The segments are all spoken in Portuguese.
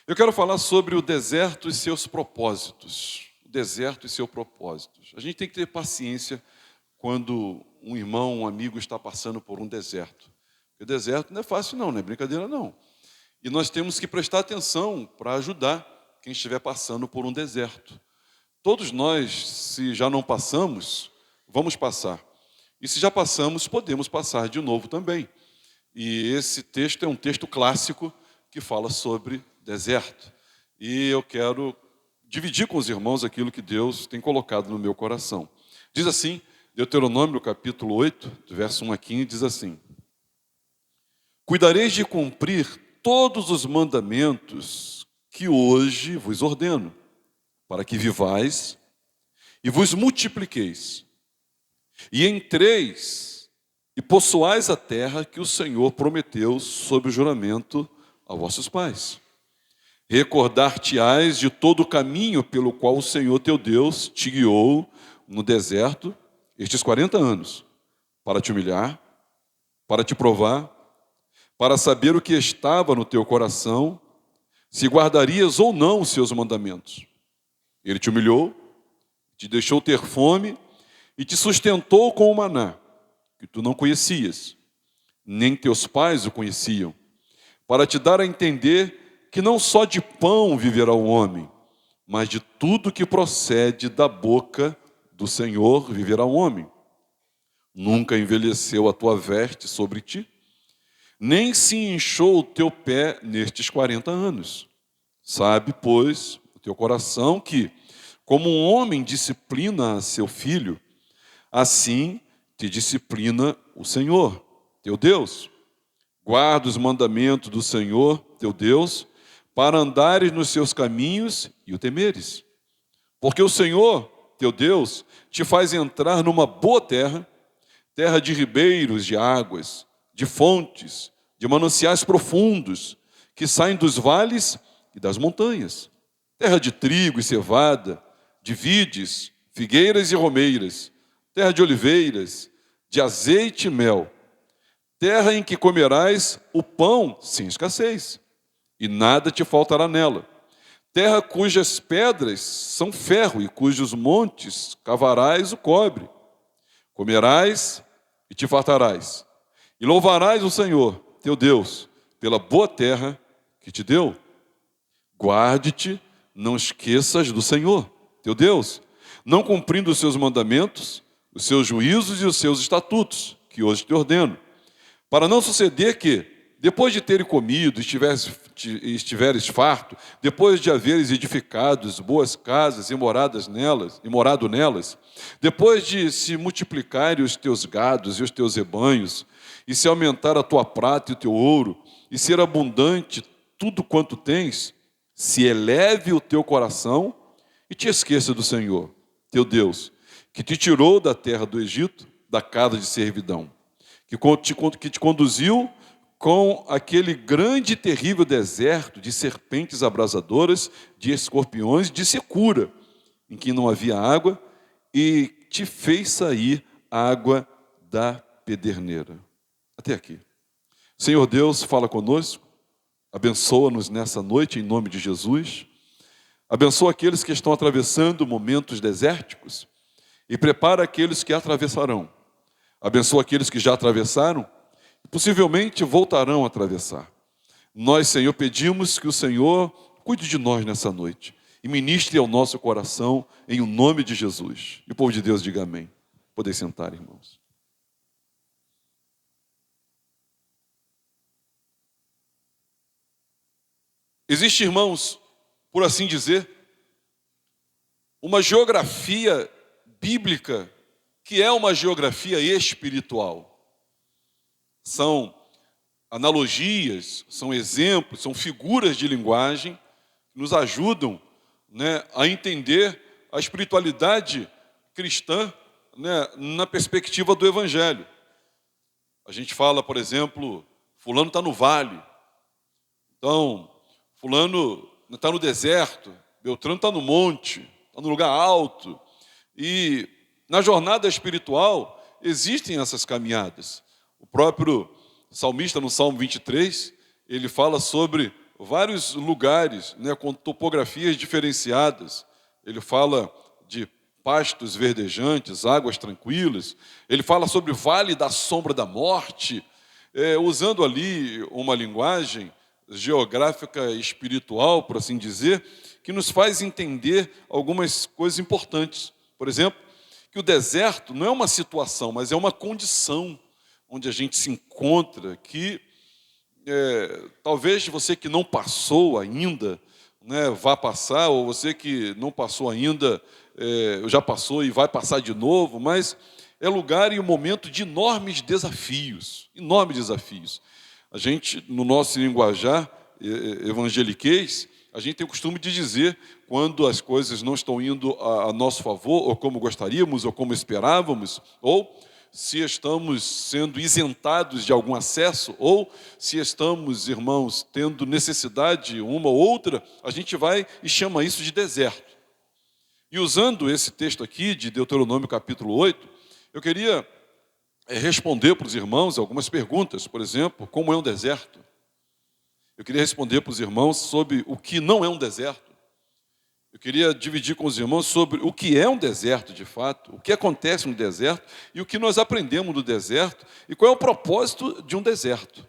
Eu quero falar sobre o deserto e seus propósitos. O deserto e seus propósitos. A gente tem que ter paciência quando um irmão, um amigo está passando por um deserto. Porque o deserto não é fácil não é brincadeira não. E nós temos que prestar atenção para ajudar quem estiver passando por um deserto. Todos nós, se já não passamos, vamos passar. E se já passamos, podemos passar de novo também. E esse texto é um texto clássico que fala sobre deserto. E eu quero dividir com os irmãos aquilo que Deus tem colocado no meu coração. Diz assim, Deuteronômio, capítulo 8, verso 1 a 15, diz assim: Cuidareis de cumprir todos os mandamentos que hoje vos ordeno, para que vivais e vos multipliqueis, e entreis e possuais a terra que o Senhor prometeu sob o juramento a vossos pais. Recordar-te-ás de todo o caminho pelo qual o Senhor teu Deus te guiou no deserto estes 40 anos, para te humilhar, para te provar, para saber o que estava no teu coração, se guardarias ou não os seus mandamentos. Ele te humilhou, te deixou ter fome e te sustentou com o maná, que tu não conhecias, nem teus pais o conheciam, para te dar a entender que não só de pão viverá o homem, mas de tudo que procede da boca do Senhor viverá o homem. Nunca envelheceu a tua veste sobre ti, nem se inchou o teu pé nestes 40 anos. Sabe, pois, o teu coração que, como um homem disciplina a seu filho, assim te disciplina o Senhor, teu Deus. Guarda os mandamentos do Senhor, teu Deus, para andares nos seus caminhos e o temeres. Porque o Senhor, teu Deus, te faz entrar numa boa terra, terra de ribeiros de águas, de fontes, de mananciais profundos, que saem dos vales e das montanhas. Terra de trigo e cevada, de vides, figueiras e romeiras, terra de oliveiras, de azeite e mel. Terra em que comerás o pão sem escassez, e nada te faltará nela. Terra cujas pedras são ferro e cujos montes cavarás o cobre. Comerás e te fartarás, e louvarás o Senhor, teu Deus, pela boa terra que te deu. Guarde-te, não esqueças do Senhor, teu Deus, não cumprindo os seus mandamentos, os seus juízos e os seus estatutos, que hoje te ordeno, para não suceder que, depois de teres comido e estiveres farto, depois de haveres edificado boas casas e morado nelas, depois de se multiplicarem os teus gados e os teus rebanhos, e se aumentar a tua prata e o teu ouro, e ser abundante tudo quanto tens, se eleve o teu coração e te esqueça do Senhor, teu Deus, que te tirou da terra do Egito, da casa de servidão, que te conduziu com aquele grande e terrível deserto de serpentes abrasadoras, de escorpiões, de secura, em que não havia água, e te fez sair água da pederneira. Até aqui. Senhor Deus, fala conosco, abençoa-nos nessa noite, em nome de Jesus. Abençoa aqueles que estão atravessando momentos desérticos e prepara aqueles que atravessarão. Abençoa aqueles que já atravessaram e possivelmente voltarão a atravessar. Nós, Senhor, pedimos que o Senhor cuide de nós nessa noite e ministre ao nosso coração em o nome de Jesus. E o povo de Deus diga amém. Podem sentar, irmãos. Existe, irmãos, por assim dizer, uma geografia bíblica que é uma geografia espiritual. São analogias, são exemplos, são figuras de linguagem que nos ajudam, a entender a espiritualidade cristã, na perspectiva do Evangelho. A gente fala, por exemplo, fulano está no vale, então fulano está no deserto, Beltrano está no monte, está no lugar alto. E na jornada espiritual existem essas caminhadas. O próprio salmista, no Salmo 23, ele fala sobre vários lugares, né, com topografias diferenciadas. Ele fala de pastos verdejantes, águas tranquilas. Ele fala sobre o vale da sombra da morte, usando ali uma linguagem geográfica e espiritual, por assim dizer, que nos faz entender algumas coisas importantes. Por exemplo, que o deserto não é uma situação, mas é uma condição onde a gente se encontra, que talvez você que não passou ainda, né, vá passar, ou você que não passou ainda, já passou e vai passar de novo, mas é lugar e um momento de enormes desafios, enormes desafios. A gente, no nosso linguajar evangeliquez, a gente tem o costume de dizer, quando as coisas não estão indo a nosso favor, ou como gostaríamos, ou como esperávamos, ou se estamos sendo isentados de algum acesso, ou se estamos, irmãos, tendo necessidade uma ou outra, a gente vai e chama isso de deserto. E usando esse texto aqui, de Deuteronômio capítulo 8, eu queria responder para os irmãos algumas perguntas. Por exemplo, como é um deserto? Eu queria responder para os irmãos sobre o que não é um deserto. Eu queria dividir com os irmãos sobre o que é um deserto de fato, o que acontece no deserto e o que nós aprendemos do deserto e qual é o propósito de um deserto.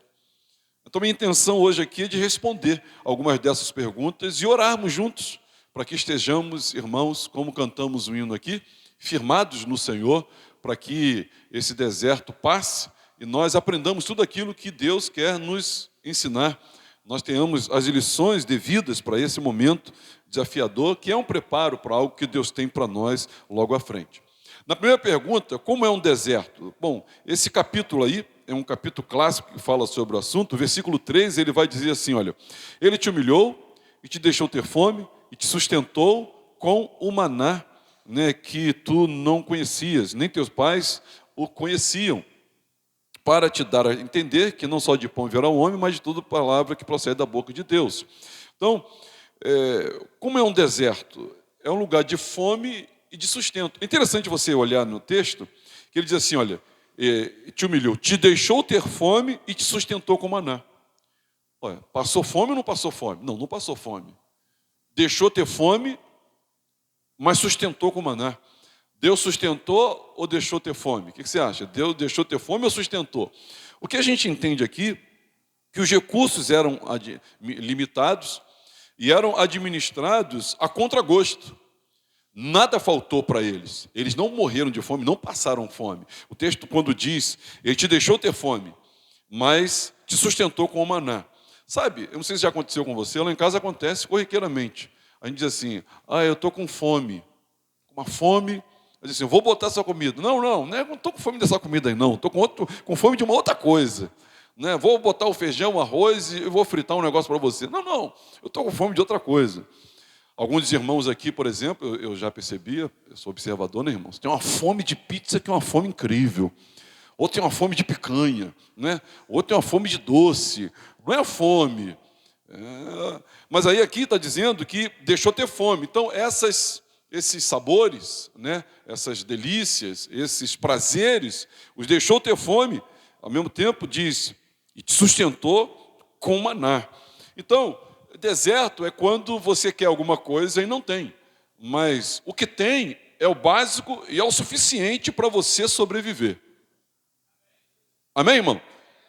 Então, minha intenção hoje aqui é de responder algumas dessas perguntas e orarmos juntos para que estejamos, irmãos, como cantamos o hino aqui, firmados no Senhor, para que esse deserto passe e nós aprendamos tudo aquilo que Deus quer nos ensinar. Nós tenhamos as lições devidas para esse momento desafiador, que é um preparo para algo que Deus tem para nós logo à frente. Na primeira pergunta, como é um deserto? Bom, esse capítulo aí é um capítulo clássico que fala sobre o assunto. O versículo 3, ele vai dizer assim, olha, ele te humilhou e te deixou ter fome e te sustentou com o maná, né, que tu não conhecias, nem teus pais o conheciam, para te dar a entender que não só de pão viverá o homem, mas de toda palavra que procede da boca de Deus. Então, como é um deserto? É um lugar de fome e de sustento. É interessante você olhar no texto, que ele diz assim, olha, te humilhou, te deixou ter fome e te sustentou com maná. Olha, passou fome ou não passou fome? Não, não passou fome. Deixou ter fome, mas sustentou com maná. Deus sustentou ou deixou ter fome? O que você acha? Deus deixou ter fome ou sustentou? O que a gente entende aqui, que os recursos eram limitados e eram administrados a contragosto. Nada faltou para eles. Eles não morreram de fome, não passaram fome. O texto, quando diz, ele te deixou ter fome, mas te sustentou com o maná. Sabe, eu não sei se já aconteceu com você, lá em casa acontece corriqueiramente. A gente diz assim, eu estou com fome. Uma fome, eu diz assim, vou botar essa comida. Não estou com fome dessa comida aí, não. Estou com fome de uma outra coisa. Né? Vou botar o feijão, o arroz e vou fritar um negócio para você. Não, eu estou com fome de outra coisa. Alguns irmãos aqui, por exemplo, eu já percebia, eu sou observador, né, irmãos? Tem uma fome de pizza que é uma fome incrível. Outro tem uma fome de picanha, né? Outro tem uma fome de doce. Não é fome. Mas aí aqui está dizendo que deixou ter fome. Então, esses sabores, né? Essas delícias, esses prazeres, os deixou ter fome. Ao mesmo tempo, diz, e te sustentou com maná. Então, deserto é quando você quer alguma coisa e não tem. Mas o que tem é o básico e é o suficiente para você sobreviver. Amém, irmão?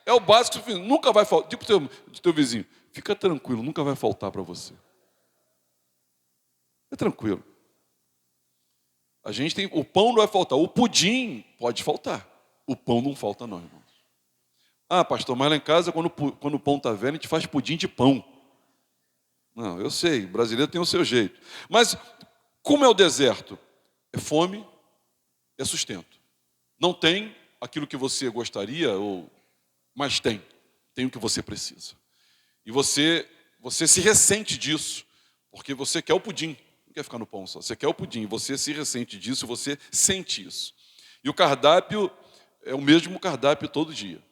É o básico, nunca vai faltar. Diga para o teu vizinho, fica tranquilo, nunca vai faltar para você. É tranquilo. A gente tem, o pão não vai faltar, o pudim pode faltar. O pão não falta não, irmãos. Pastor, mas lá em casa, quando o pão está velho, a gente faz pudim de pão. Não, eu sei, o brasileiro tem o seu jeito. Mas, como é o deserto? É fome, é sustento. Não tem aquilo que você gostaria, mas tem o que você precisa. E você se ressente disso, porque você quer o pudim, não quer ficar no pão só, você quer o pudim, você se ressente disso, você sente isso. E o cardápio é o mesmo cardápio todo dia.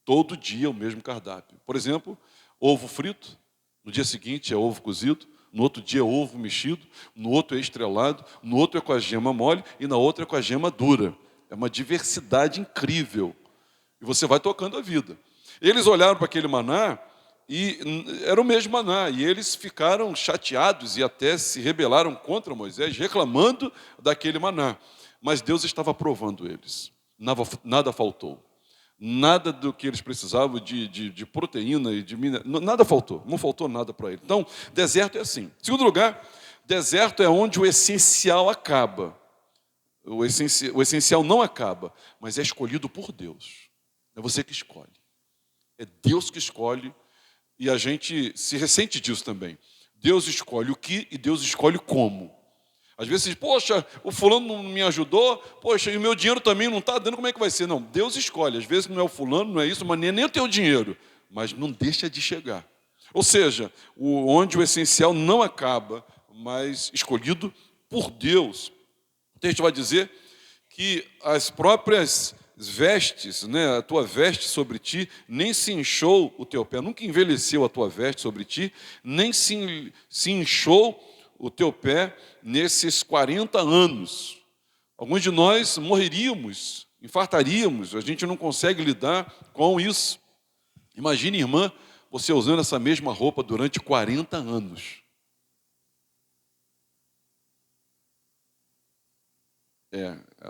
Todo dia é o mesmo cardápio. Por exemplo, ovo frito, no dia seguinte é ovo cozido, no outro dia é ovo mexido, no outro é estrelado, no outro é com a gema mole e na outra é com a gema dura. É uma diversidade incrível. E você vai tocando a vida. Eles olharam para aquele maná E era o mesmo maná, e eles ficaram chateados e até se rebelaram contra Moisés, reclamando daquele maná. Mas Deus estava provando eles, nada faltou. Nada do que eles precisavam de proteína e de mineral, nada faltou, não faltou nada para eles. Então, deserto é assim. Segundo lugar, deserto é onde o essencial acaba. O essencial não acaba, mas é escolhido por Deus. É você que escolhe. É Deus que escolhe. E a gente se ressente disso também. Deus escolhe o que e Deus escolhe como. Às vezes, poxa, o fulano não me ajudou, poxa, e o meu dinheiro também não está dando, como é que vai ser? Não, Deus escolhe. Às vezes não é o fulano, não é isso, mas nem o teu dinheiro. Mas não deixa de chegar. Ou seja, onde o essencial não acaba, mas escolhido por Deus. O texto vai dizer que as próprias vestes, né, a tua veste sobre ti, nem se inchou o teu pé, nunca envelheceu a tua veste sobre ti, nem se inchou o teu pé nesses 40 anos. Alguns de nós morreríamos, infartaríamos, a gente não consegue lidar com isso. Imagine, irmã, você usando essa mesma roupa durante 40 anos.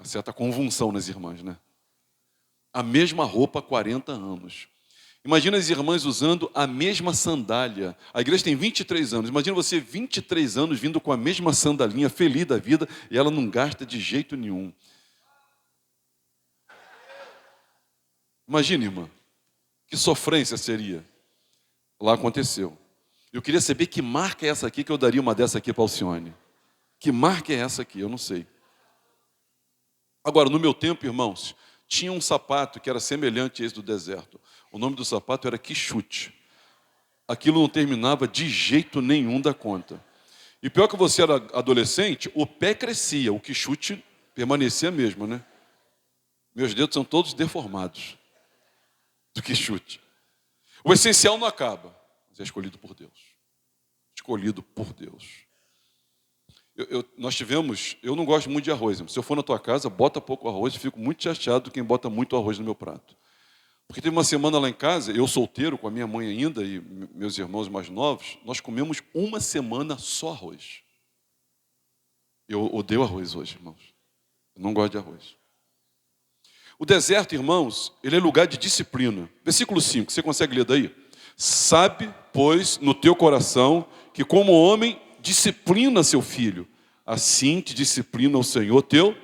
Certa convulsão nas irmãs, né? A mesma roupa há 40 anos. Imagina as irmãs usando a mesma sandália. A igreja tem 23 anos. Imagina você 23 anos vindo com a mesma sandalinha, feliz da vida, e ela não gasta de jeito nenhum. Imagina, irmã, que sofrência seria. Lá aconteceu. Eu queria saber que marca é essa aqui, que eu daria uma dessa aqui para a Alcione. Que marca é essa aqui? Eu não sei. Agora, no meu tempo, irmãos, tinha um sapato que era semelhante a esse do deserto. O nome do sapato era quichute. Aquilo não terminava de jeito nenhum da conta. E pior que você era adolescente, o pé crescia, o quichute permanecia mesmo, né? Meus dedos são todos deformados do quichute. O essencial não acaba, mas é escolhido por Deus. Escolhido por Deus. Nós tivemos, eu não gosto muito de arroz. Se eu for na tua casa, bota pouco arroz, eu fico muito chateado quem bota muito arroz no meu prato. Porque teve uma semana lá em casa, eu solteiro, com a minha mãe ainda e meus irmãos mais novos, nós comemos uma semana só arroz. Eu odeio arroz hoje, irmãos. Eu não gosto de arroz. O deserto, irmãos, ele é lugar de disciplina. Versículo 5, você consegue ler daí? Sabe, pois, no teu coração, que como homem disciplina seu filho, assim te disciplina o Senhor teu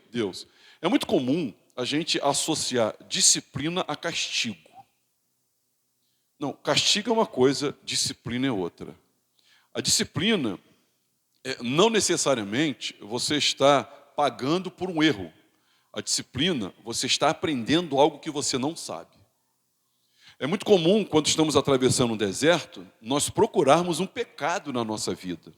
Deus. É muito comum a gente associar disciplina a castigo. Não, castigo é uma coisa, disciplina é outra. A disciplina, não necessariamente você está pagando por um erro. A disciplina, você está aprendendo algo que você não sabe. É muito comum, quando estamos atravessando um deserto, nós procurarmos um pecado na nossa vida.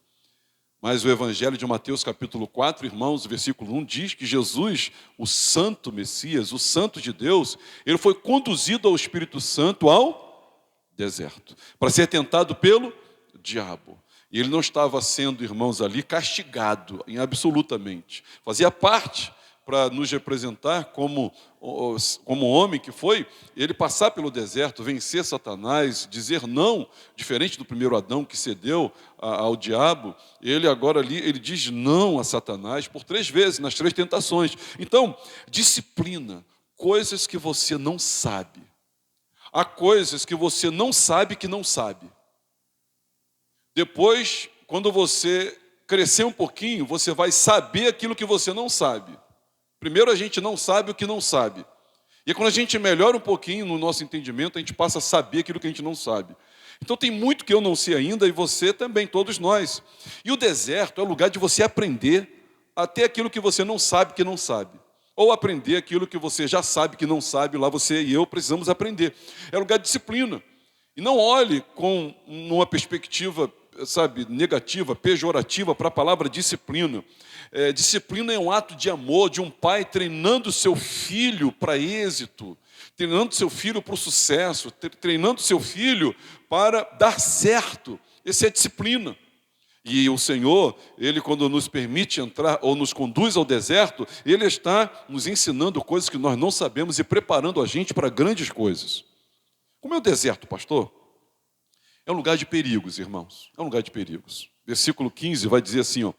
Mas o Evangelho de Mateus, capítulo 4, irmãos, versículo 1, diz que Jesus, o Santo Messias, o Santo de Deus, ele foi conduzido ao Espírito Santo ao deserto, para ser tentado pelo diabo. E ele não estava sendo, irmãos, ali castigado, absolutamente. Fazia parte, para nos representar como homem que foi, ele passar pelo deserto, vencer Satanás, dizer não, diferente do primeiro Adão que cedeu ao diabo, ele agora ali, ele diz não a Satanás por 3 vezes, nas 3 tentações. Então, disciplina, coisas que você não sabe. Há coisas que você não sabe que não sabe. Depois, quando você crescer um pouquinho, você vai saber aquilo que você não sabe. Primeiro a gente não sabe o que não sabe. E quando a gente melhora um pouquinho no nosso entendimento, a gente passa a saber aquilo que a gente não sabe. Então tem muito que eu não sei ainda e você também, todos nós. E o deserto é o lugar de você aprender até aquilo que você não sabe que não sabe. Ou aprender aquilo que você já sabe que não sabe, lá você e eu precisamos aprender. É lugar de disciplina. E não olhe com uma perspectiva, negativa, pejorativa para a palavra disciplina. Disciplina é um ato de amor de um pai treinando seu filho para êxito, treinando seu filho para o sucesso, treinando seu filho para dar certo. Essa é a disciplina. E o Senhor, Ele quando nos permite entrar ou nos conduz ao deserto, Ele está nos ensinando coisas que nós não sabemos e preparando a gente para grandes coisas. Como é o deserto, pastor? É um lugar de perigos, irmãos. É um lugar de perigos. Versículo 15 vai dizer assim, ó,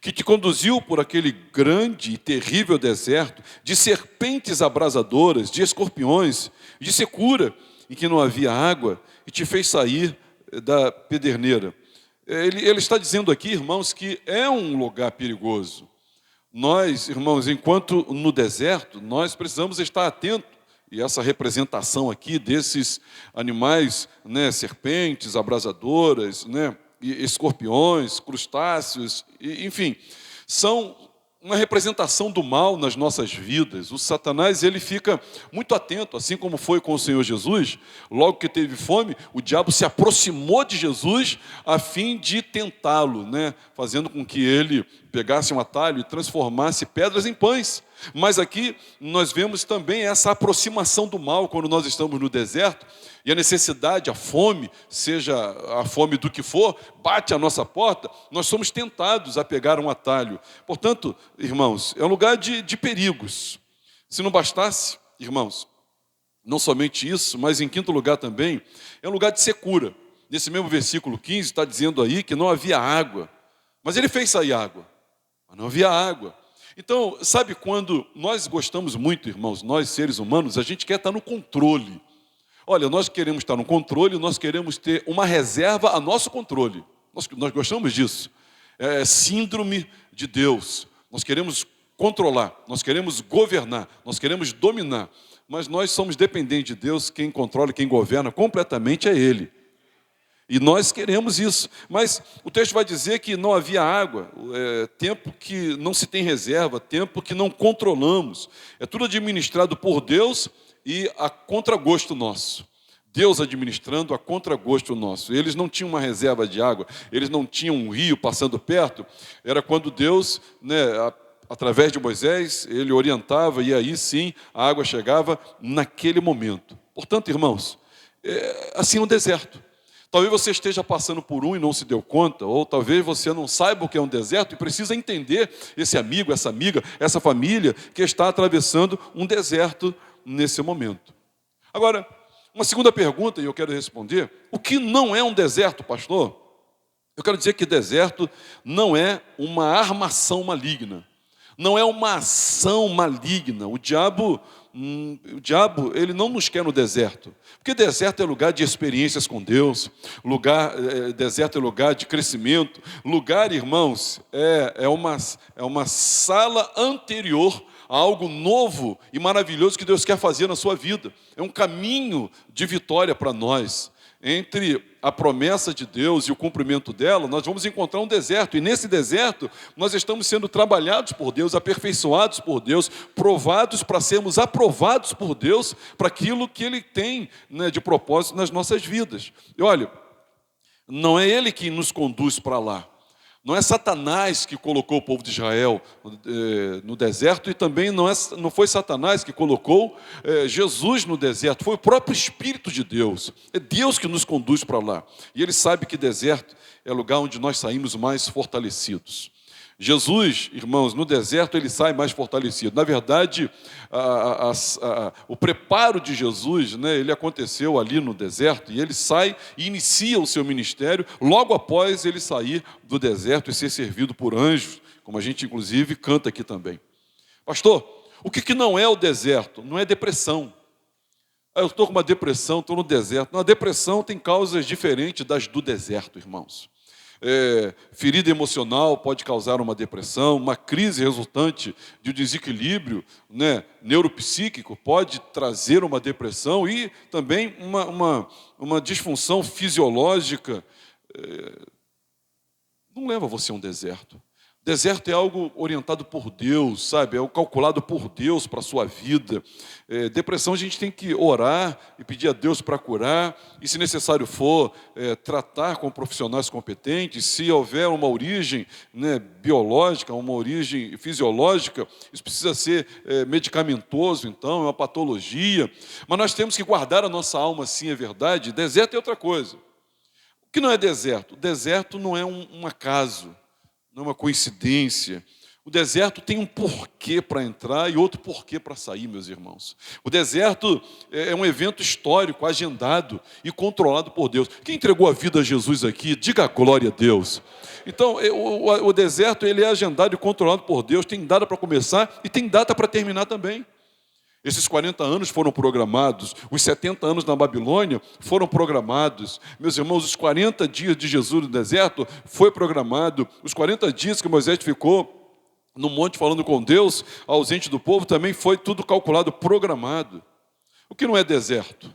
que te conduziu por aquele grande e terrível deserto, de serpentes abrasadoras, de escorpiões, de secura, em que não havia água, e te fez sair da pederneira. Ele está dizendo aqui, irmãos, que é um lugar perigoso. Nós, irmãos, enquanto no deserto, nós precisamos estar atentos. E essa representação aqui desses animais, né, serpentes, abrasadoras, né, escorpiões, crustáceos, enfim, são uma representação do mal nas nossas vidas. O Satanás, ele fica muito atento, assim como foi com o Senhor Jesus. Logo que teve fome, o diabo se aproximou de Jesus a fim de tentá-lo, né, fazendo com que ele pegasse um atalho e transformasse pedras em pães. Mas aqui nós vemos também essa aproximação do mal quando nós estamos no deserto e a necessidade, a fome, seja a fome do que for, bate à nossa porta, nós somos tentados a pegar um atalho. Portanto, irmãos, é um lugar de perigos. Se não bastasse, irmãos, não somente isso, mas em quinto lugar também, é um lugar de secura. Nesse mesmo versículo 15 está dizendo aí que não havia água, mas ele fez sair água, mas não havia água. Então, sabe quando nós gostamos muito, irmãos, nós seres humanos, a gente quer estar no controle. Olha, nós queremos estar no controle, nós queremos ter uma reserva a nosso controle. Nós gostamos disso. É síndrome de Deus. Nós queremos controlar, nós queremos governar, nós queremos dominar. Mas nós somos dependentes de Deus, quem controla e quem governa completamente é Ele. E nós queremos isso, mas o texto vai dizer que não havia água, tempo que não se tem reserva, tempo que não controlamos. É tudo administrado por Deus e a contragosto nosso. Deus administrando a contragosto nosso. Eles não tinham uma reserva de água, eles não tinham um rio passando perto. Era quando Deus, né, através de Moisés, ele orientava e aí sim a água chegava naquele momento. Portanto, irmãos, assim no deserto. Talvez você esteja passando por um e não se deu conta, ou talvez você não saiba o que é um deserto e precisa entender esse amigo, essa amiga, essa família que está atravessando um deserto nesse momento. Agora, uma segunda pergunta, e eu quero responder: o que não é um deserto, pastor? Eu quero dizer que deserto não é uma armação maligna, não é uma ação maligna. O diabo, ele não nos quer no deserto, porque deserto é lugar de experiências com Deus, deserto é lugar de crescimento, lugar, irmãos, é uma sala anterior a algo novo e maravilhoso que Deus quer fazer na sua vida. É um caminho de vitória para nós. Entre a promessa de Deus e o cumprimento dela, nós vamos encontrar um deserto. E nesse deserto, nós estamos sendo trabalhados por Deus, aperfeiçoados por Deus, provados para sermos aprovados por Deus para aquilo que Ele tem, né, de propósito nas nossas vidas. E olha, não é Ele que nos conduz para lá. Não é Satanás que colocou o povo de Israel no deserto, e também não foi Satanás que colocou Jesus no deserto, foi o próprio Espírito de Deus. É Deus que nos conduz para lá. E Ele sabe que deserto é lugar onde nós saímos mais fortalecidos. Jesus, irmãos, no deserto ele sai mais fortalecido. Na verdade, o preparo de Jesus, né, ele aconteceu ali no deserto, e ele sai e inicia o seu ministério logo após ele sair do deserto e ser servido por anjos, como a gente inclusive canta aqui também. Pastor, o que não é o deserto? Não é depressão. Eu estou com uma depressão, estou no deserto. Não, a depressão tem causas diferentes das do deserto, irmãos. Ferida emocional pode causar uma depressão, uma crise resultante de um desequilíbrio, né, neuropsíquico pode trazer uma depressão, e também uma disfunção fisiológica não leva você a um deserto. Deserto é algo orientado por Deus, sabe? É algo calculado por Deus para a sua vida. Depressão a gente tem que orar e pedir a Deus para curar. E se necessário for, tratar com profissionais competentes. Se houver uma origem, né, biológica, uma origem fisiológica, isso precisa ser medicamentoso, então, é uma patologia. Mas nós temos que guardar a nossa alma, sim, é verdade. Deserto é outra coisa. O que não é deserto? Deserto não é um acaso. Não é uma coincidência. O deserto tem um porquê para entrar e outro porquê para sair, meus irmãos. O deserto é um evento histórico, agendado e controlado por Deus. Quem entregou a vida a Jesus aqui, diga glória a Deus. Então, o deserto ele é agendado e controlado por Deus, tem data para começar e tem data para terminar também. Esses 40 anos foram programados, os 70 anos na Babilônia foram programados. Meus irmãos, os 40 dias de Jesus no deserto foi programado. Os 40 dias que Moisés ficou no monte falando com Deus, ausente do povo, também foi tudo calculado, programado. O que não é deserto?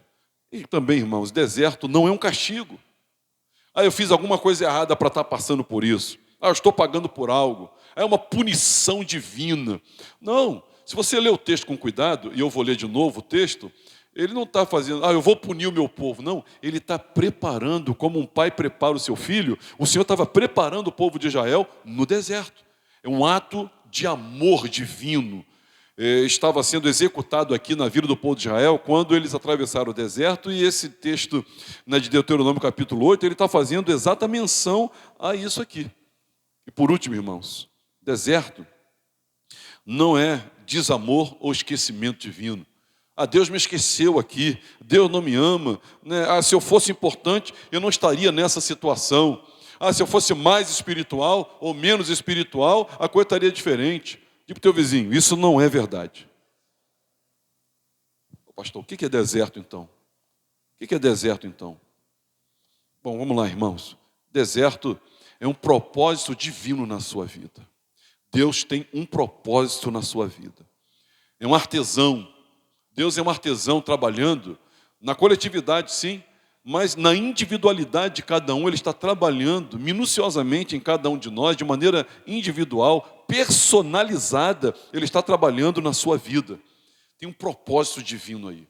E também, irmãos, deserto não é um castigo. Eu fiz alguma coisa errada para estar passando por isso. Eu estou pagando por algo. É uma punição divina. Não. Se você ler o texto com cuidado, e eu vou ler de novo o texto, ele não está fazendo, eu vou punir o meu povo. Não, ele está preparando, como um pai prepara o seu filho, o Senhor estava preparando o povo de Israel no deserto. É um ato de amor divino. Estava sendo executado aqui na vida do povo de Israel, quando eles atravessaram o deserto, e esse texto de Deuteronômio capítulo 8, ele está fazendo exata menção a isso aqui. E por último, irmãos, deserto não é desamor ou esquecimento divino. Deus me esqueceu aqui, Deus não me ama, né? Se eu fosse importante, eu não estaria nessa situação. Se eu fosse mais espiritual ou menos espiritual, a coisa estaria diferente. Diga para o teu vizinho, isso não é verdade. Pastor, o que é deserto então? O que é deserto então? Bom, vamos lá, irmãos. Deserto é um propósito divino na sua vida. Deus tem um propósito na sua vida. É um artesão. Deus é um artesão trabalhando na coletividade, sim, mas na individualidade de cada um, Ele está trabalhando minuciosamente em cada um de nós, de maneira individual, personalizada, Ele está trabalhando na sua vida. Tem um propósito divino aí.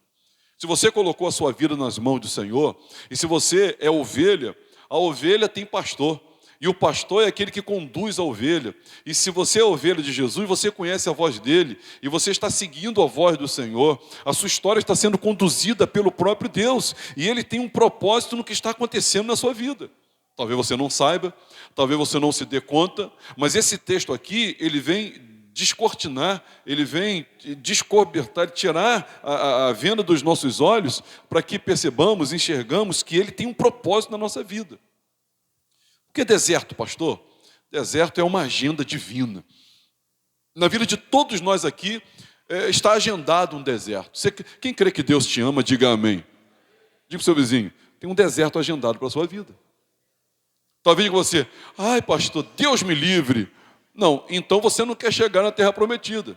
Se você colocou a sua vida nas mãos do Senhor, e se você é ovelha, a ovelha tem pastor. E o pastor é aquele que conduz a ovelha. E se você é ovelha de Jesus, você conhece a voz dele, e você está seguindo a voz do Senhor, a sua história está sendo conduzida pelo próprio Deus, e ele tem um propósito no que está acontecendo na sua vida. Talvez você não saiba, talvez você não se dê conta, mas esse texto aqui, ele vem descortinar, ele vem descobertar, tirar a venda dos nossos olhos, para que percebamos, enxergamos que ele tem um propósito na nossa vida. O que é deserto, pastor? Deserto é uma agenda divina. Na vida de todos nós aqui, está agendado um deserto. Quem crê que Deus te ama, diga amém. Diga para o seu vizinho, tem um deserto agendado para a sua vida. Talvez diga você, pastor, Deus me livre. Não, então você não quer chegar na terra prometida.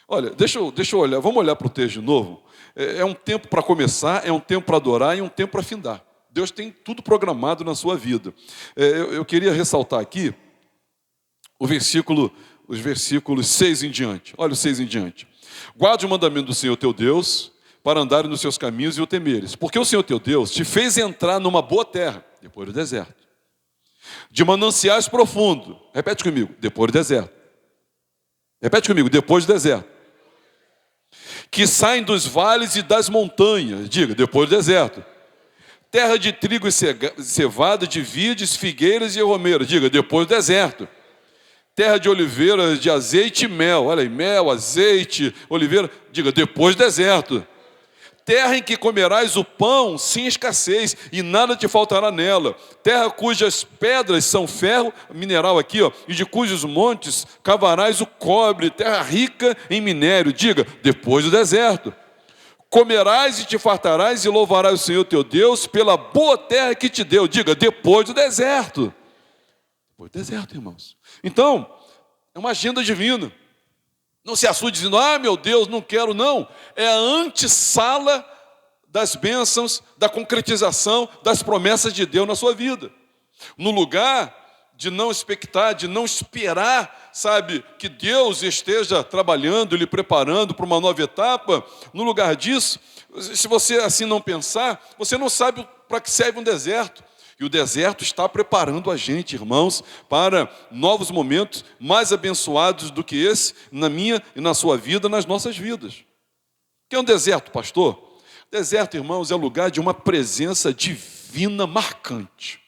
Olha, deixa eu olhar, vamos olhar para o texto de novo. É um tempo para começar, é um tempo para adorar e um tempo para findar. Deus tem tudo programado na sua vida. Eu queria ressaltar aqui os versículos 6 em diante. Olha o 6 em diante. Guarde o mandamento do Senhor teu Deus, para andares nos seus caminhos e o temeres. Porque o Senhor teu Deus te fez entrar numa boa terra, depois do deserto. De mananciais profundos. Repete comigo, depois do deserto. Repete comigo, depois do deserto. Que saem dos vales e das montanhas. Diga, depois do deserto. Terra de trigo e cevada, de vides, figueiras e romeiras. Diga, depois do deserto. Terra de oliveiras, de azeite e mel. Olha aí, mel, azeite, oliveira. Diga, depois do deserto. Terra em que comerás o pão sem escassez, e nada te faltará nela. Terra cujas pedras são ferro, mineral aqui, e de cujos montes cavarás o cobre. Terra rica em minério. Diga, depois do deserto. Comerás e te fartarás e louvarás o Senhor teu Deus pela boa terra que te deu. Diga, depois do deserto. Depois do deserto, irmãos. Então, é uma agenda divina. Não se assuste dizendo, meu Deus, não quero, não. É a antessala das bênçãos, da concretização das promessas de Deus na sua vida. No lugar de não expectar, de não esperar, que Deus esteja trabalhando, lhe preparando para uma nova etapa, no lugar disso, se você assim não pensar, você não sabe para que serve um deserto. E o deserto está preparando a gente, irmãos, para novos momentos mais abençoados do que esse, na minha e na sua vida, nas nossas vidas. O que é um deserto, pastor? Deserto, irmãos, é lugar de uma presença divina marcante.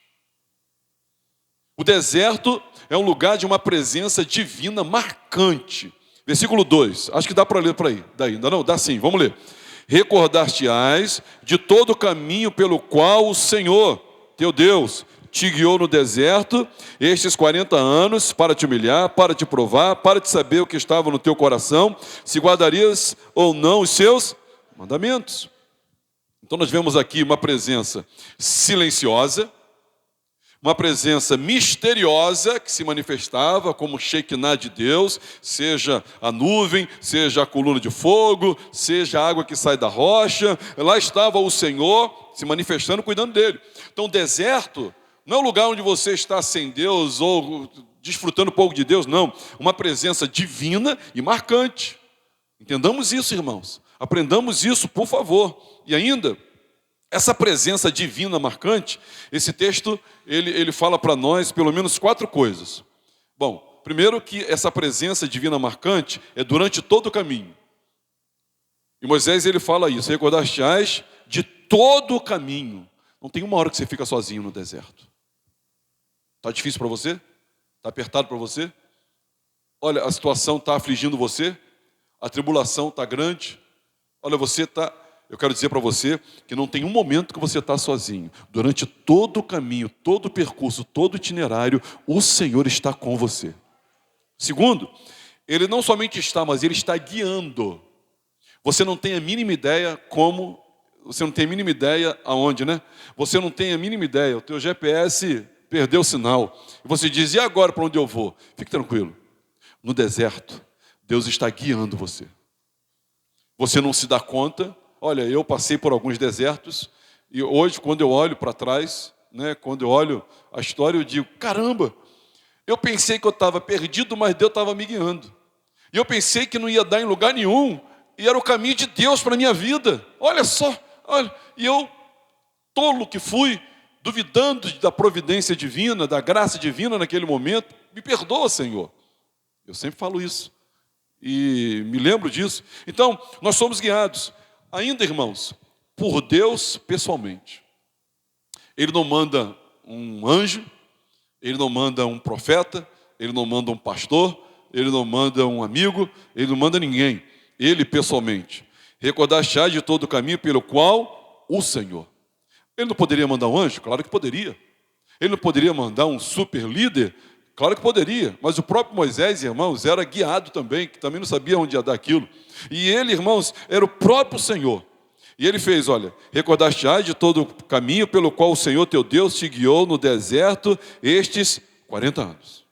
O deserto é um lugar de uma presença divina marcante. Versículo 2, acho que dá para ler por aí. Daí, ainda não? Dá sim, vamos ler. Recordar-te-ás de todo o caminho pelo qual o Senhor, teu Deus, te guiou no deserto, estes 40 anos, para te humilhar, para te provar, para te saber o que estava no teu coração, se guardarias ou não os seus mandamentos. Então nós vemos aqui uma presença silenciosa, uma presença misteriosa que se manifestava como Shekinah de Deus, seja a nuvem, seja a coluna de fogo, seja a água que sai da rocha. Lá estava o Senhor se manifestando, cuidando dele. Então o deserto não é o lugar onde você está sem Deus ou desfrutando um pouco de Deus, não. Uma presença divina e marcante. Entendamos isso, irmãos. Aprendamos isso, por favor. E ainda, essa presença divina marcante, esse texto, ele fala para nós pelo menos 4 coisas. Bom, primeiro que essa presença divina marcante é durante todo o caminho. E Moisés, ele fala isso, recordar-te-ás de todo o caminho. Não tem uma hora que você fica sozinho no deserto. Está difícil para você? Está apertado para você? Olha, a situação está afligindo você? A tribulação está grande? Olha, você está... Eu quero dizer para você que não tem um momento que você está sozinho. Durante todo o caminho, todo o percurso, todo o itinerário, o Senhor está com você. Segundo, Ele não somente está, mas Ele está guiando. Você não tem a mínima ideia como, você não tem a mínima ideia aonde, né? Você não tem a mínima ideia, o teu GPS perdeu o sinal. E você diz, e agora para onde eu vou? Fique tranquilo. No deserto, Deus está guiando você. Você não se dá conta. Olha, eu passei por alguns desertos e hoje, quando eu olho para trás, né, quando eu olho a história, eu digo, caramba, eu pensei que eu estava perdido, mas Deus estava me guiando. E eu pensei que não ia dar em lugar nenhum, e era o caminho de Deus para a minha vida. Olha só, olha, e eu, tolo que fui, duvidando da providência divina, da graça divina naquele momento, me perdoa, Senhor. Eu sempre falo isso, e me lembro disso. Então, nós somos guiados. Ainda, irmãos, por Deus pessoalmente. Ele não manda um anjo, Ele não manda um profeta, Ele não manda um pastor, Ele não manda um amigo, Ele não manda ninguém. Ele pessoalmente. Recordar-te-ás de todo o caminho pelo qual o Senhor. Ele não poderia mandar um anjo? Claro que poderia. Ele não poderia mandar um super líder? Claro que poderia, mas o próprio Moisés, irmãos, era guiado também, que também não sabia onde ia dar aquilo. E ele, irmãos, era o próprio Senhor. E ele fez, olha, recordar-te-ás de todo o caminho pelo qual o Senhor teu Deus te guiou no deserto estes 40 anos.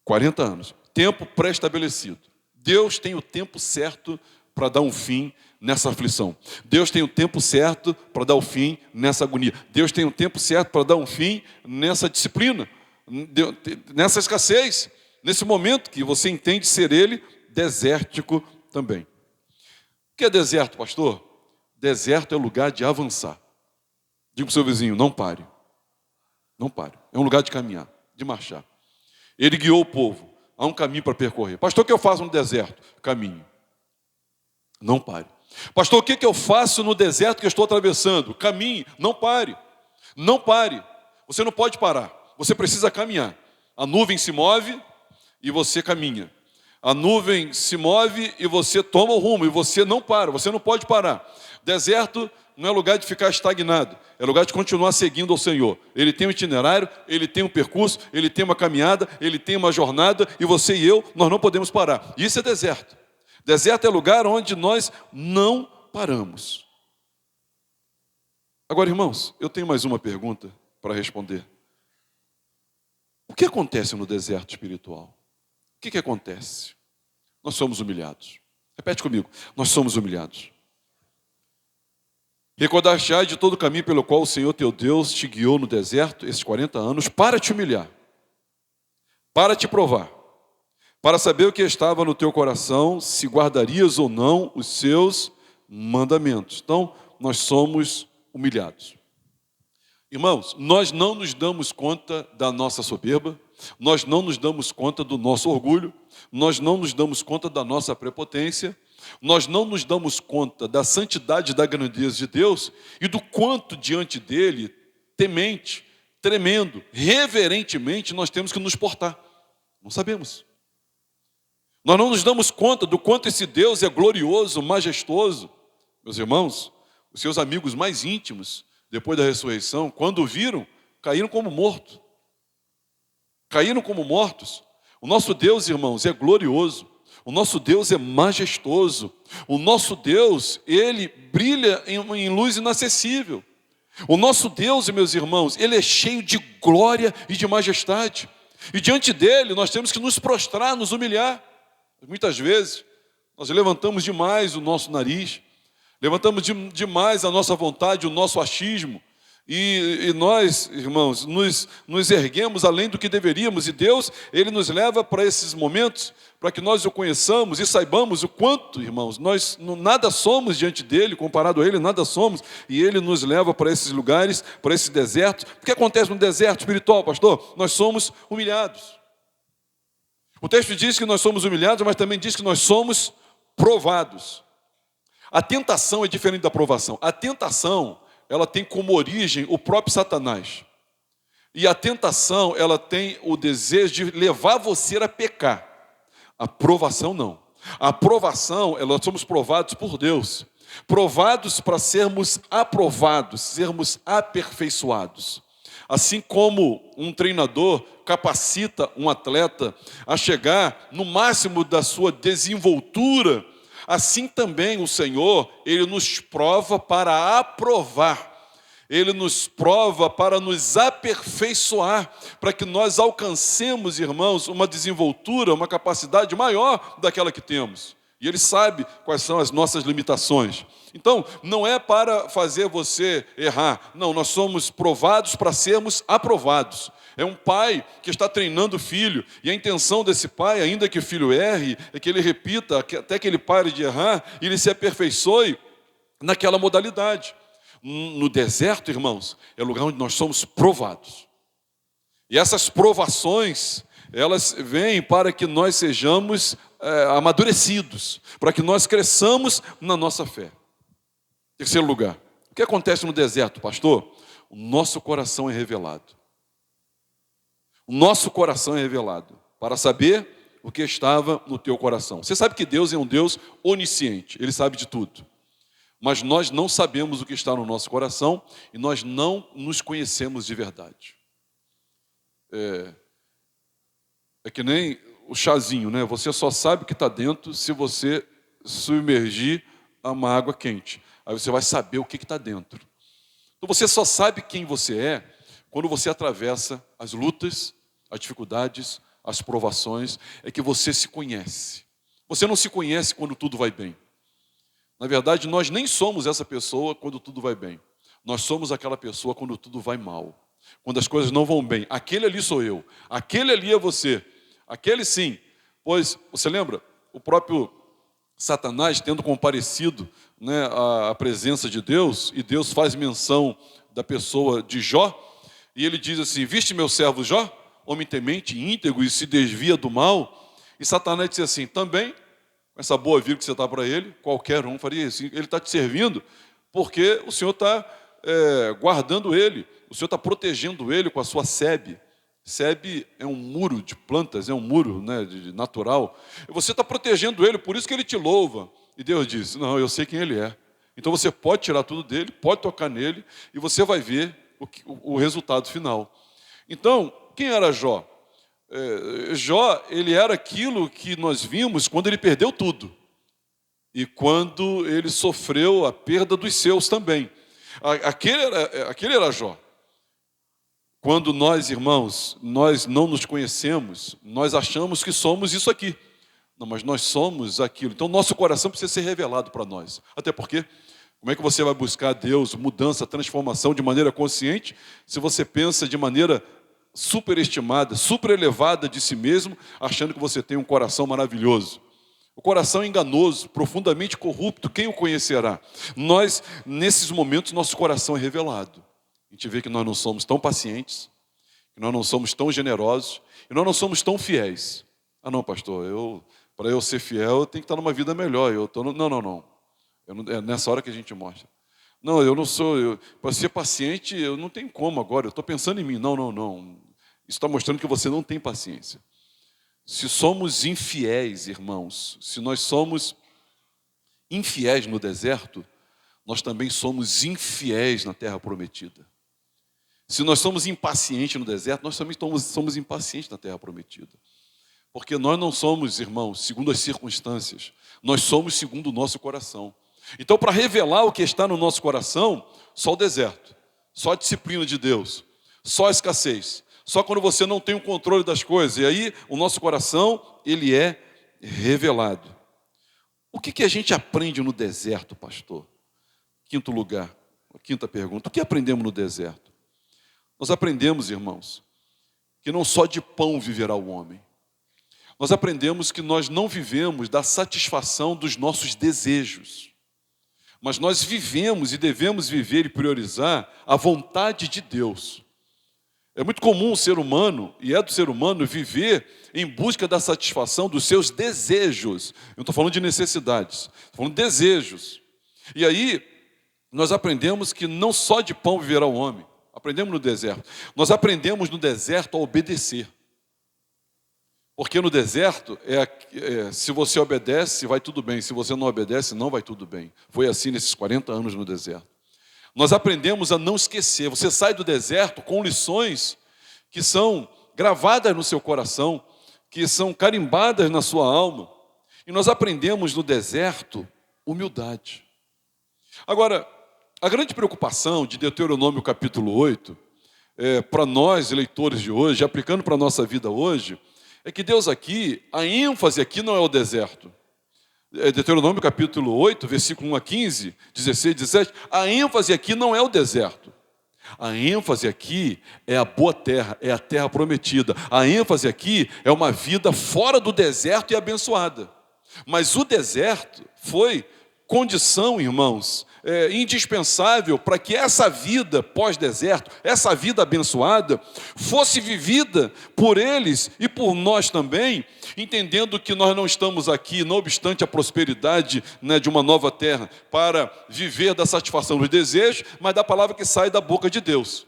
40 anos, tempo pré-estabelecido. Deus tem o tempo certo para dar um fim nessa aflição. Deus tem o tempo certo para dar um fim nessa agonia. Deus tem o tempo certo para dar um fim nessa disciplina, nessa escassez, nesse momento que você entende ser ele desértico também. O que é deserto, pastor? Deserto é lugar de avançar. Diga para o seu vizinho, não pare. Não pare. É um lugar de caminhar, de marchar. Ele guiou o povo. Há um caminho para percorrer. Pastor, o que eu faço no deserto? Caminho. Não pare. Pastor, o que eu faço no deserto que eu estou atravessando? Caminhe. Não pare. Não pare. Você não pode parar. Você precisa caminhar. A nuvem se move e você caminha. A nuvem se move e você toma o rumo. E você não para, você não pode parar. Deserto não é lugar de ficar estagnado. É lugar de continuar seguindo ao Senhor. Ele tem um itinerário, ele tem um percurso, ele tem uma caminhada, ele tem uma jornada. E você e eu, nós não podemos parar. Isso é deserto. Deserto é lugar onde nós não paramos. Agora, irmãos, eu tenho mais uma pergunta para responder. O que acontece no deserto espiritual? O que acontece? Nós somos humilhados. Repete comigo. Nós somos humilhados. Recordar-te-ás de todo o caminho pelo qual o Senhor teu Deus te guiou no deserto, esses 40 anos, para te humilhar, para te provar, para saber o que estava no teu coração, se guardarias ou não os seus mandamentos. Então, nós somos humilhados. Irmãos, nós não nos damos conta da nossa soberba, nós não nos damos conta do nosso orgulho, nós não nos damos conta da nossa prepotência, nós não nos damos conta da santidade e da grandeza de Deus e do quanto diante dele, temente, tremendo, reverentemente nós temos que nos portar. Não sabemos. Nós não nos damos conta do quanto esse Deus é glorioso, majestoso. Meus irmãos, os seus amigos mais íntimos, depois da ressurreição, quando o viram, caíram como mortos. Caíram como mortos. O nosso Deus, irmãos, é glorioso. O nosso Deus é majestoso. O nosso Deus, ele brilha em luz inacessível. O nosso Deus, meus irmãos, ele é cheio de glória e de majestade. E diante dele nós temos que nos prostrar, nos humilhar. Muitas vezes nós levantamos demais o nosso nariz, levantamos demais a nossa vontade, o nosso achismo. E nós, irmãos, nos erguemos além do que deveríamos. E Deus, ele nos leva para esses momentos, para que nós o conheçamos e saibamos o quanto, irmãos, nós nada somos diante dele, comparado a ele, nada somos. E ele nos leva para esses lugares, para esses desertos. O que acontece no deserto espiritual, pastor? Nós somos humilhados. O texto diz que nós somos humilhados, mas também diz que nós somos provados. A tentação é diferente da provação. A tentação, ela tem como origem o próprio Satanás. E a tentação, ela tem o desejo de levar você a pecar. A provação não. A provação, nós somos provados por Deus. Provados para sermos aprovados, sermos aperfeiçoados. Assim como um treinador capacita um atleta a chegar no máximo da sua desenvoltura, assim também o Senhor, ele nos prova para aprovar. Ele nos prova para nos aperfeiçoar, para que nós alcancemos, irmãos, uma desenvoltura, uma capacidade maior daquela que temos. E Ele sabe quais são as nossas limitações. Então, não é para fazer você errar. Não, nós somos provados para sermos aprovados. É um pai que está treinando o filho. E a intenção desse pai, ainda que o filho erre, é que ele repita, até que ele pare de errar, e ele se aperfeiçoe naquela modalidade. No deserto, irmãos, é o lugar onde nós somos provados. E essas provações, elas vêm para que nós sejamos amadurecidos, para que nós cresçamos na nossa fé. Terceiro lugar, o que acontece no deserto, pastor? O nosso coração é revelado. O nosso coração é revelado para saber o que estava no teu coração. Você sabe que Deus é um Deus onisciente, Ele sabe de tudo. Mas nós não sabemos o que está no nosso coração e nós não nos conhecemos de verdade. É que nem o chazinho, né? Você só sabe o que está dentro se você submergir a uma água quente. Aí você vai saber o que está dentro. Então você só sabe quem você é quando você atravessa as lutas, as dificuldades, as provações, é que você se conhece. Você não se conhece quando tudo vai bem. Na verdade, nós nem somos essa pessoa quando tudo vai bem. Nós somos aquela pessoa quando tudo vai mal. Quando as coisas não vão bem. Aquele ali sou eu. Aquele ali é você. Aquele sim. Pois, você lembra? O próprio Satanás tendo comparecido, né, à presença de Deus, e Deus faz menção da pessoa de Jó, e ele diz assim: viste meu servo Jó, homem temente, íntegro e se desvia do mal? E Satanás disse assim: também, com essa boa vida que você está para ele, qualquer um faria isso. Ele está te servindo porque o Senhor está guardando ele, o Senhor está protegendo ele com a sua sebe. Sebe é um muro de plantas, é um muro, né, natural. E você está protegendo ele, por isso que ele te louva. E Deus disse: não, eu sei quem ele é. Então você pode tirar tudo dele, pode tocar nele, e você vai ver o resultado final. Então, quem era Jó? Jó, ele era aquilo que nós vimos quando ele perdeu tudo. E quando ele sofreu a perda dos seus também. Aquele era Jó. Quando nós, irmãos, nós não nos conhecemos, nós achamos que somos isso aqui. Não, mas nós somos aquilo. Então, nosso coração precisa ser revelado para nós. Até porque, como é que você vai buscar a Deus, mudança, transformação de maneira consciente, se você pensa de maneira superestimada, superelevada de si mesmo, achando que você tem um coração maravilhoso? O coração é enganoso, profundamente corrupto, quem o conhecerá? Nós, nesses momentos, nosso coração é revelado. A gente vê que nós não somos tão pacientes, que nós não somos tão generosos, e nós não somos tão fiéis. Ah, não, pastor, para eu ser fiel, eu tenho que estar numa vida melhor. Não. É nessa hora que a gente mostra. Não, eu não sou, para ser paciente, eu não tenho como agora, eu estou pensando em mim. Não, não, não. Isso está mostrando que você não tem paciência. Se somos infiéis, irmãos, se nós somos infiéis no deserto, nós também somos infiéis na terra prometida. Se nós somos impacientes no deserto, nós também somos impacientes na terra prometida. Porque nós não somos, irmãos, segundo as circunstâncias, nós somos segundo o nosso coração. Então, para revelar o que está no nosso coração, só o deserto, só a disciplina de Deus, só a escassez, só quando você não tem o controle das coisas. E aí, o nosso coração, ele é revelado. O que a gente aprende no deserto, pastor? Quinto lugar, a quinta pergunta. O que aprendemos no deserto? Nós aprendemos, irmãos, que não só de pão viverá o homem. Nós aprendemos que nós não vivemos da satisfação dos nossos desejos, mas nós vivemos e devemos viver e priorizar a vontade de Deus. É muito comum o ser humano, e é do ser humano, viver em busca da satisfação dos seus desejos. Eu não estou falando de necessidades, estou falando de desejos. E aí, nós aprendemos que não só de pão viverá o homem. Aprendemos no deserto. Nós aprendemos no deserto a obedecer. Porque no deserto, se você obedece, vai tudo bem. Se você não obedece, não vai tudo bem. Foi assim nesses 40 anos no deserto. Nós aprendemos a não esquecer. Você sai do deserto com lições que são gravadas no seu coração, que são carimbadas na sua alma. E nós aprendemos no deserto humildade. Agora, a grande preocupação de Deuteronômio capítulo 8, para nós, leitores de hoje, aplicando para a nossa vida hoje, é que Deus aqui, a ênfase aqui não é o deserto. Deuteronômio capítulo 8, versículo 1 a 15, 16, 17, a ênfase aqui não é o deserto. A ênfase aqui é a boa terra, é a terra prometida. A ênfase aqui é uma vida fora do deserto e abençoada. Mas o deserto foi condição, irmãos, indispensável para que essa vida pós-deserto, essa vida abençoada, fosse vivida por eles e por nós também, entendendo que nós não estamos aqui, não obstante a prosperidade, né, de uma nova terra, para viver da satisfação dos desejos, mas da palavra que sai da boca de Deus.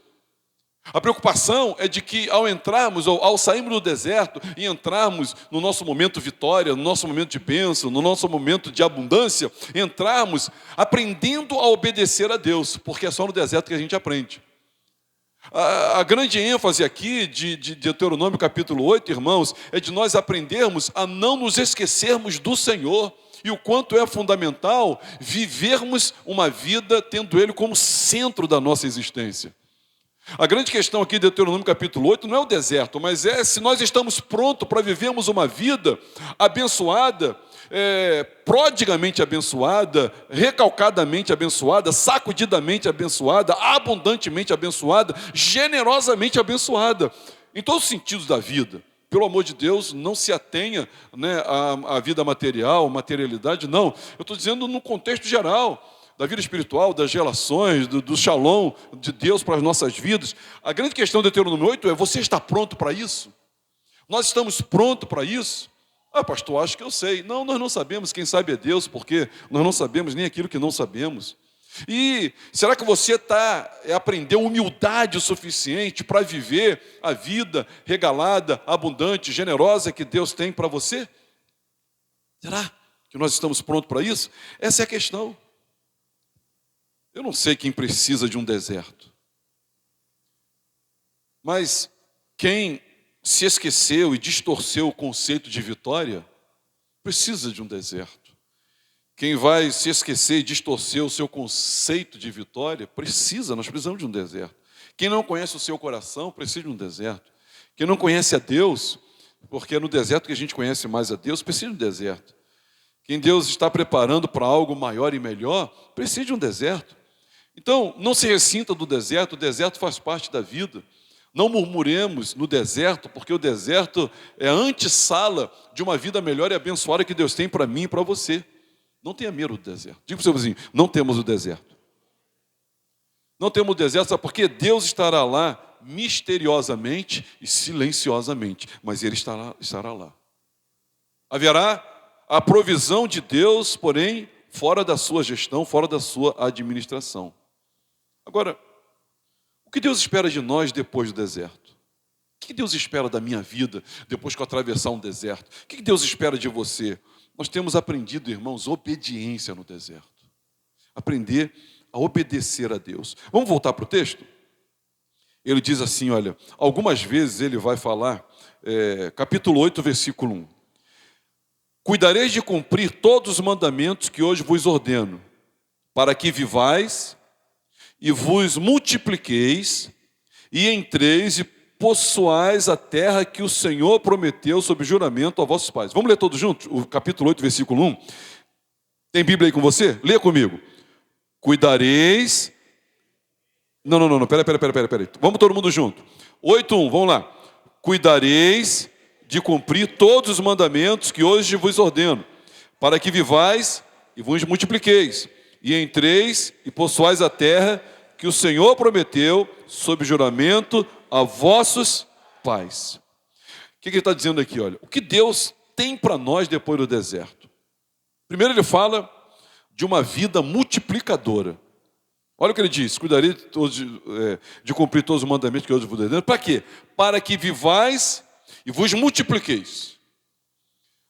A preocupação é de que ao entrarmos, ou ao sairmos do deserto e entrarmos no nosso momento vitória, no nosso momento de bênção, no nosso momento de abundância, entrarmos aprendendo a obedecer a Deus, porque é só no deserto que a gente aprende. A grande ênfase aqui de Deuteronômio capítulo 8, irmãos, é de nós aprendermos a não nos esquecermos do Senhor e o quanto é fundamental vivermos uma vida tendo Ele como centro da nossa existência. A grande questão aqui de Deuteronômio capítulo 8 não é o deserto, mas é se nós estamos prontos para vivermos uma vida abençoada, prodigamente abençoada, recalcadamente abençoada, sacudidamente abençoada, abundantemente abençoada, generosamente abençoada, em todos os sentidos da vida. Pelo amor de Deus, não se atenha, né, à vida material, materialidade, não. Eu estou dizendo no contexto geral, da vida espiritual, das relações, do shalom de Deus para as nossas vidas. A grande questão do Deuteronômio 8 é: você está pronto para isso? Nós estamos prontos para isso? Ah, pastor, acho que eu sei. Não, nós não sabemos, quem sabe é Deus, porque nós não sabemos nem aquilo que não sabemos. E será que você aprendeu humildade o suficiente para viver a vida regalada, abundante, generosa que Deus tem para você? Será que nós estamos prontos para isso? Essa é a questão. Eu não sei quem precisa de um deserto, mas quem se esqueceu e distorceu o conceito de vitória, precisa de um deserto. Quem vai se esquecer e distorcer o seu conceito de vitória, nós precisamos de um deserto. Quem não conhece o seu coração, precisa de um deserto. Quem não conhece a Deus, porque é no deserto que a gente conhece mais a Deus, precisa de um deserto. Quem Deus está preparando para algo maior e melhor, precisa de um deserto. Então, não se ressinta do deserto, o deserto faz parte da vida. Não murmuremos no deserto, porque o deserto é a antessala de uma vida melhor e abençoada que Deus tem para mim e para você. Não tenha medo do deserto. Diga para o seu vizinho, não temos o deserto. Não temos o deserto, sabe por quê? Deus estará lá misteriosamente e silenciosamente, mas Ele estará lá. Haverá a provisão de Deus, porém, fora da sua gestão, fora da sua administração. Agora, o que Deus espera de nós depois do deserto? O que Deus espera da minha vida depois que eu atravessar um deserto? O que Deus espera de você? Nós temos aprendido, irmãos, obediência no deserto. Aprender a obedecer a Deus. Vamos voltar para o texto? Ele diz assim, olha, algumas vezes ele vai falar, capítulo 8, versículo 1. Cuidareis de cumprir todos os mandamentos que hoje vos ordeno, para que vivais e vos multipliqueis e entreis e possuais a terra que o Senhor prometeu sob juramento a vossos pais. Vamos ler todos juntos? O capítulo 8, versículo 1. Tem Bíblia aí com você? Lê comigo. Cuidareis... Não, peraí. Vamos todo mundo junto. 8:1, vamos lá. Cuidareis de cumprir todos os mandamentos que hoje vos ordeno, para que vivais e vos multipliqueis, e entreis e possuais a terra que o Senhor prometeu, sob juramento, a vossos pais. O que ele está dizendo aqui? Olha, o que Deus tem para nós depois do deserto? Primeiro ele fala de uma vida multiplicadora. Olha o que ele diz, cuidarei de cumprir todos os mandamentos que hoje vos ordeno. Para quê? Para que vivais e vos multipliqueis.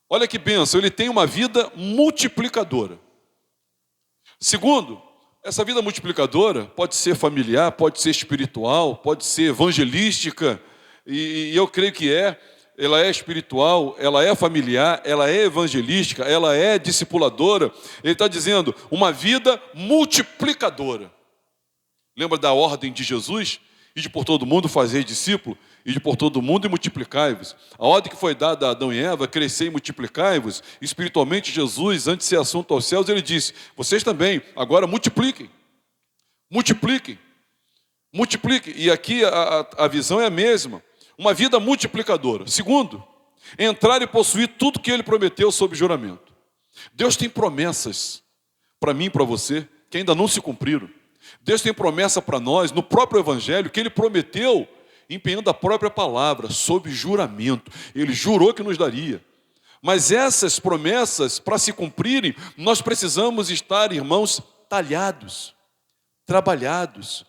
Olha que bênção, ele tem uma vida multiplicadora. Segundo, essa vida multiplicadora pode ser familiar, pode ser espiritual, pode ser evangelística, e eu creio que ela é espiritual, ela é familiar, ela é evangelística, ela é discipuladora. Ele está dizendo, uma vida multiplicadora. Lembra da ordem de Jesus? Ide por todo mundo, fazei discípulo, ide por todo mundo e multiplicai-vos. A ordem que foi dada a Adão e Eva, crescer e multiplicai-vos. Espiritualmente, Jesus, antes de ser assunto aos céus, ele disse, vocês também, agora multipliquem. Multipliquem. Multipliquem. E aqui a visão é a mesma. Uma vida multiplicadora. Segundo, entrar e possuir tudo que ele prometeu sob juramento. Deus tem promessas para mim e para você que ainda não se cumpriram. Deus tem promessa para nós no próprio Evangelho que ele prometeu empenhando a própria palavra sob juramento. Ele jurou que nos daria. Mas essas promessas, para se cumprirem, nós precisamos estar, irmãos, talhados, trabalhados,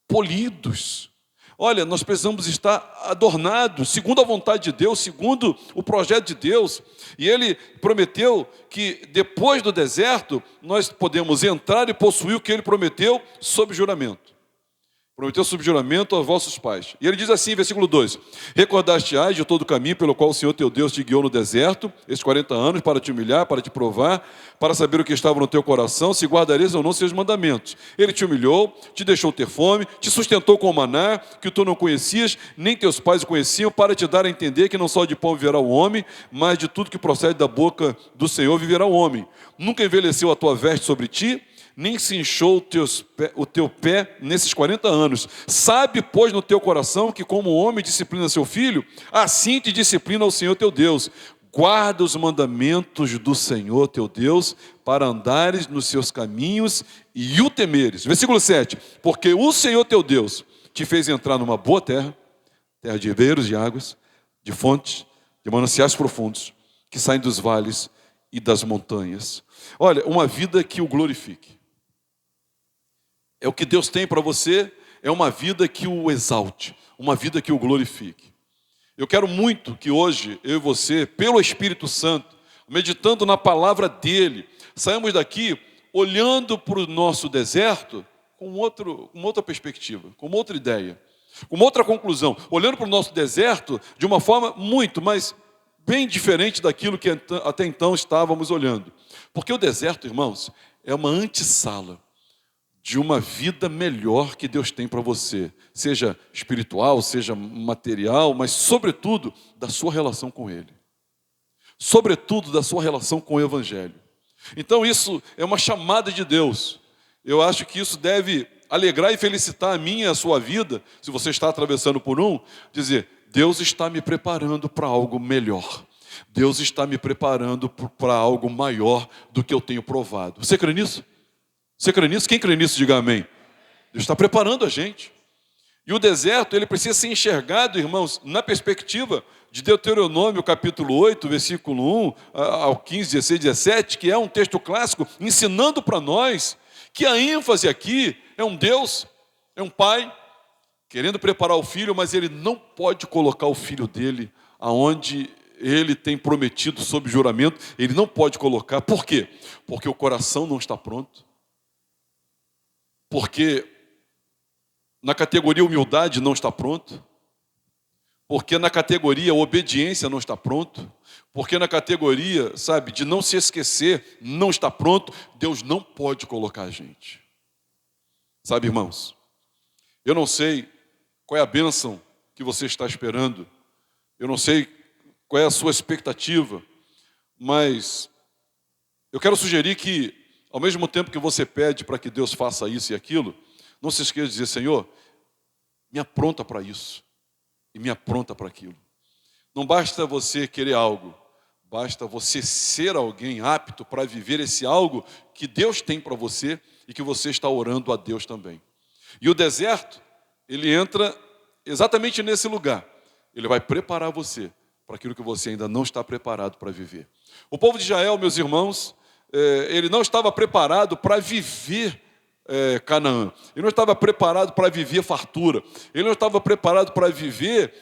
polidos. Olha, nós precisamos estar adornados, segundo a vontade de Deus, segundo o projeto de Deus. E ele prometeu que depois do deserto, nós podemos entrar e possuir o que ele prometeu sob juramento. Prometeu sob juramento aos vossos pais. E ele diz assim, versículo 2: Recordaste-ás de todo o caminho pelo qual o Senhor teu Deus te guiou no deserto, esses 40 anos, para te humilhar, para te provar, para saber o que estava no teu coração, se guardares ou não seus mandamentos. Ele te humilhou, te deixou ter fome, te sustentou com o maná, que tu não conhecias, nem teus pais o conheciam, para te dar a entender que não só de pão viverá o homem, mas de tudo que procede da boca do Senhor viverá o homem. Nunca envelheceu a tua veste sobre ti, nem se inchou o teu pé nesses 40 anos. Sabe, pois, no teu coração que como o homem disciplina seu filho, assim te disciplina o Senhor teu Deus. Guarda os mandamentos do Senhor teu Deus, para andares nos seus caminhos e o temeres. Versículo 7. Porque o Senhor teu Deus te fez entrar numa boa terra, terra de ribeiros de águas, de fontes, de mananciais profundos, que saem dos vales e das montanhas. Olha, uma vida que o glorifique. É o que Deus tem para você, é uma vida que o exalte, uma vida que o glorifique. Eu quero muito que hoje, eu e você, pelo Espírito Santo, meditando na palavra dEle, saímos daqui olhando para o nosso deserto com outra perspectiva, com outra ideia, com outra conclusão. Olhando para o nosso deserto de uma forma mas bem diferente daquilo que até então estávamos olhando. Porque o deserto, irmãos, é uma antessala de uma vida melhor que Deus tem para você, seja espiritual, seja material, mas sobretudo da sua relação com Ele, sobretudo da sua relação com o Evangelho. Então isso é uma chamada de Deus. Eu acho que isso deve alegrar e felicitar a minha e a sua vida, se você está atravessando por dizer, Deus está me preparando para algo melhor. Deus está me preparando para algo maior do que eu tenho provado. Você crê nisso? Você crê nisso? Quem crê nisso, diga amém. Deus está preparando a gente. E o deserto, ele precisa ser enxergado, irmãos, na perspectiva de Deuteronômio, capítulo 8, versículo 1 ao 15, 16, 17, que é um texto clássico, ensinando para nós que a ênfase aqui é um Deus É um pai querendo preparar o filho, mas ele não pode colocar o filho dele aonde ele tem prometido sob juramento. Ele não pode colocar. Por quê? Porque o coração não está pronto. Porque na categoria humildade não está pronto. Porque na categoria obediência não está pronto. Porque na categoria, sabe, de não se esquecer, não está pronto. Deus não pode colocar a gente. Sabe, irmãos, eu não sei qual é a bênção que você está esperando. Eu não sei qual é a sua expectativa. Mas eu quero sugerir que, ao mesmo tempo que você pede para que Deus faça isso e aquilo, não se esqueça de dizer: Senhor, me apronta para isso e me apronta para aquilo. Não basta você querer algo, basta você ser alguém apto para viver esse algo que Deus tem para você e que você está orando a Deus também. E o deserto, ele entra exatamente nesse lugar. Ele vai preparar você para aquilo que você ainda não está preparado para viver. O povo de Israel, meus irmãos, ele não estava preparado para viver Canaã. Ele não estava preparado para viver fartura. Ele não estava preparado para viver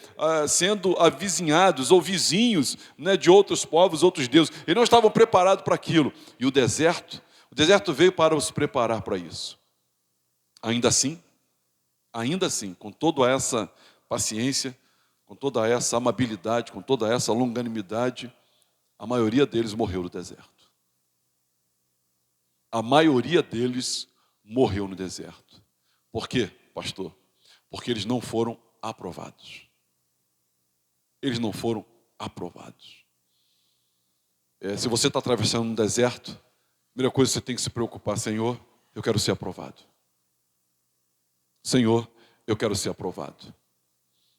sendo avizinhados ou vizinhos, né, de outros povos, outros deuses. Ele não estava preparado para aquilo. E o deserto veio para os preparar para isso. Ainda assim, com toda essa paciência, com toda essa amabilidade, com toda essa longanimidade, a maioria deles morreu no deserto. A maioria deles morreu no deserto. Por quê, pastor? Porque eles não foram aprovados. Eles não foram aprovados. Se você está atravessando um deserto, a primeira coisa que você tem que se preocupar: Senhor, eu quero ser aprovado. Senhor, eu quero ser aprovado.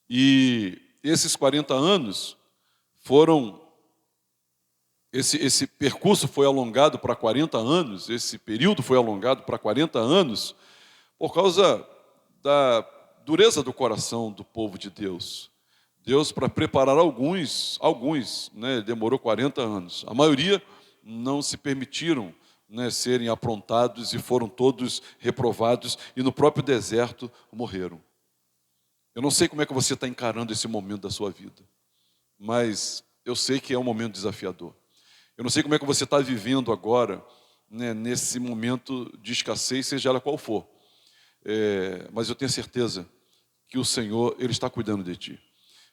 E esses 40 anos foram... Esse percurso foi alongado para 40 anos, esse período foi alongado para 40 anos, por causa da dureza do coração do povo de Deus. Deus, para preparar alguns, né, demorou 40 anos. A maioria não se permitiram, né, serem aprontados e foram todos reprovados e no próprio deserto morreram. Eu não sei como é que você está encarando esse momento da sua vida, mas eu sei que é um momento desafiador. Eu não sei como é que você está vivendo agora, né, nesse momento de escassez, seja ela qual for. Mas eu tenho certeza que o Senhor, Ele está cuidando de ti.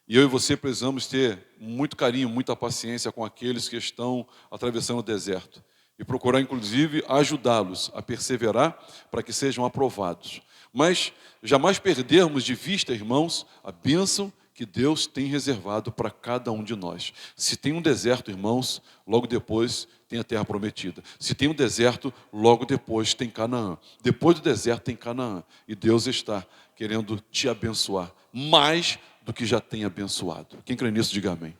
E eu e você precisamos ter muito carinho, muita paciência com aqueles que estão atravessando o deserto. E procurar, inclusive, ajudá-los a perseverar para que sejam aprovados. Mas jamais perdermos de vista, irmãos, a bênção que Deus tem reservado para cada um de nós. Se tem um deserto, irmãos, logo depois tem a terra prometida. Se tem um deserto, logo depois tem Canaã. Depois do deserto tem Canaã. E Deus está querendo te abençoar mais do que já tem abençoado. Quem crê nisso, diga amém.